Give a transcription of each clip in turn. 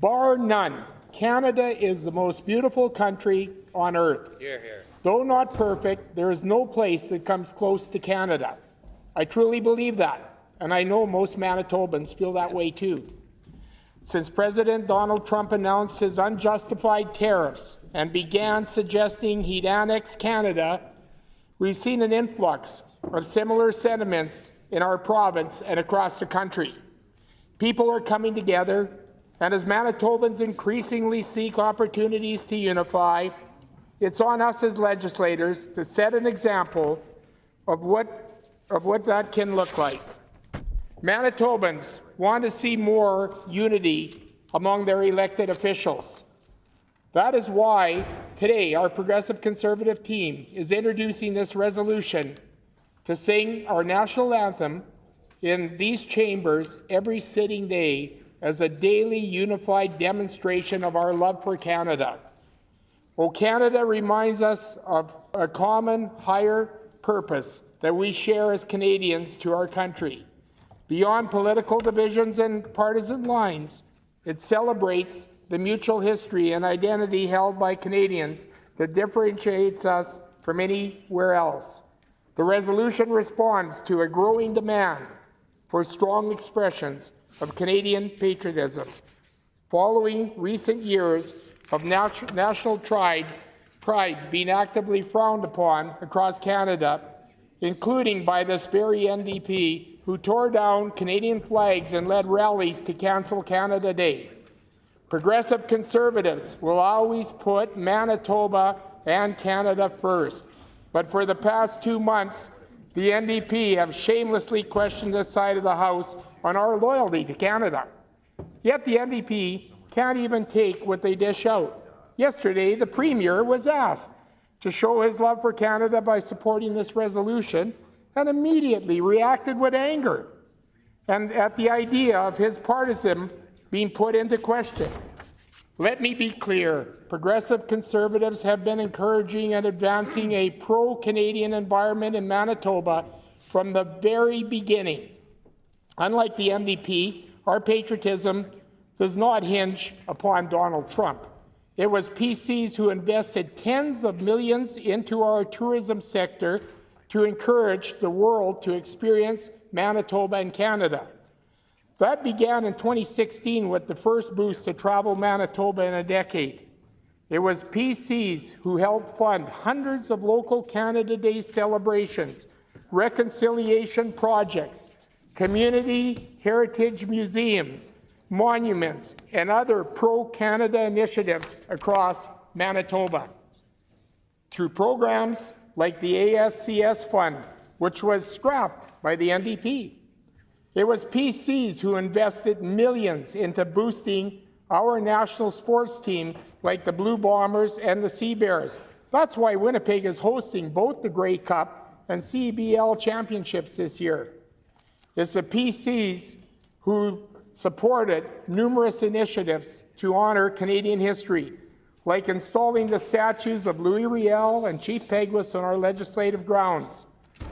Bar none, Canada is the most beautiful country on earth. Hear, hear. Though not perfect, there is no place that comes close to Canada. I truly believe that, and I know most Manitobans feel that way too. Since President Donald Trump announced his unjustified tariffs and began suggesting he'd annex Canada, we've seen an influx of similar sentiments in our province and across the country. People are coming together, and as Manitobans increasingly seek opportunities to unify, it's on us as legislators to set an example of what that can look like. Manitobans want to see more unity among their elected officials. That is why today our Progressive Conservative team is introducing this resolution to sing our national anthem in these chambers every sitting day as a daily unified demonstration of our love for Canada. O Canada reminds us of a common higher purpose that we share as Canadians to our country. Beyond political divisions and partisan lines, it celebrates the mutual history and identity held by Canadians that differentiates us from anywhere else. The resolution responds to a growing demand for strong expressions of Canadian patriotism. Following recent years of national pride being actively frowned upon across Canada, including by this very NDP who tore down Canadian flags and led rallies to cancel Canada Day. Progressive Conservatives will always put Manitoba and Canada first. But for the past 2 months, the NDP have shamelessly questioned this side of the House on our loyalty to Canada. Yet the NDP can't even take what they dish out. Yesterday, the Premier was asked to show his love for Canada by supporting this resolution and immediately reacted with anger and at the idea of his partisan being put into question. Let me be clear. Progressive Conservatives have been encouraging and advancing a pro-Canadian environment in Manitoba from the very beginning. Unlike the NDP, our patriotism does not hinge upon Donald Trump. It was PCs who invested tens of millions into our tourism sector to encourage the world to experience Manitoba and Canada. That began in 2016 with the first boost to Travel Manitoba in a decade. It was PCs who helped fund hundreds of local Canada Day celebrations, reconciliation projects, community heritage museums, monuments, and other pro-Canada initiatives across Manitoba. Through programs like the ASCS Fund, which was scrapped by the NDP. It was PCs who invested millions into boosting our national sports team like the Blue Bombers and the Sea Bears. That's why Winnipeg is hosting both the Grey Cup and CBL championships this year. It's the PCs who supported numerous initiatives to honor Canadian history, like installing the statues of Louis Riel and Chief Peguis on our legislative grounds,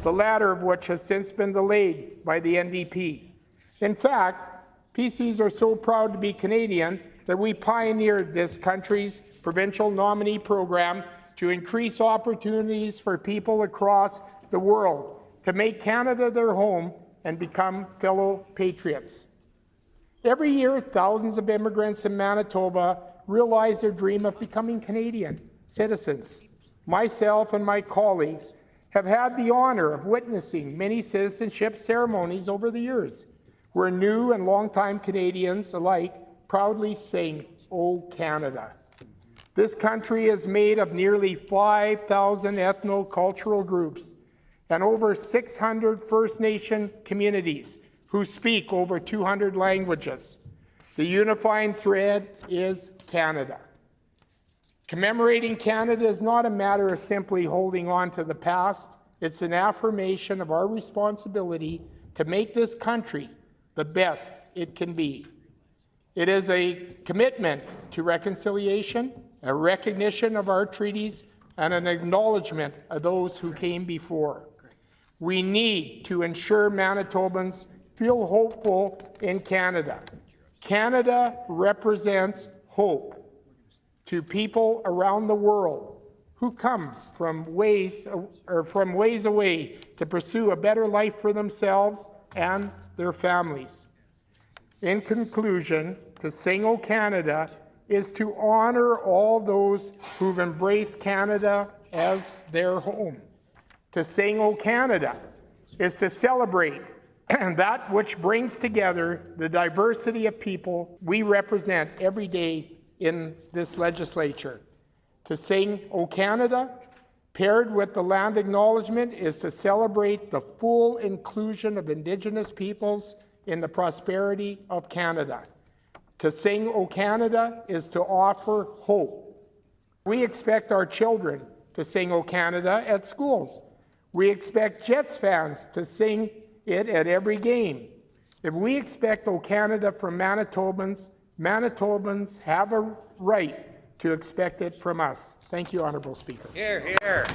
the latter of which has since been delayed by the NDP. In fact, PCs are so proud to be Canadian that we pioneered this country's provincial nominee program to increase opportunities for people across the world to make Canada their home and become fellow patriots. Every year, thousands of immigrants in Manitoba realize their dream of becoming Canadian citizens. Myself and my colleagues have had the honor of witnessing many citizenship ceremonies over the years, where new and longtime Canadians alike proudly sing, "O Canada." This country is made of nearly 5,000 ethno-cultural groups and over 600 First Nation communities who speak over 200 languages. The unifying thread is Canada. Commemorating Canada is not a matter of simply holding on to the past. It's an affirmation of our responsibility to make this country the best it can be. It is a commitment to reconciliation, a recognition of our treaties, and an acknowledgement of those who came before. We need to ensure Manitobans feel hopeful in Canada. Canada represents hope to people around the world who come from ways away to pursue a better life for themselves and their families. In conclusion, to sing O Canada is to honor all those who've embraced Canada as their home. To sing O Canada is to celebrate that which brings together the diversity of people we represent every day in this legislature. To sing O Canada, paired with the land acknowledgement, is to celebrate the full inclusion of Indigenous peoples in the prosperity of Canada. To sing O Canada is to offer hope. We expect our children to sing O Canada at schools. We expect Jets fans to sing it at every game. If we expect O Canada from Manitobans, Manitobans have a right to expect it from us. Thank you, Honourable Speaker. Hear, hear.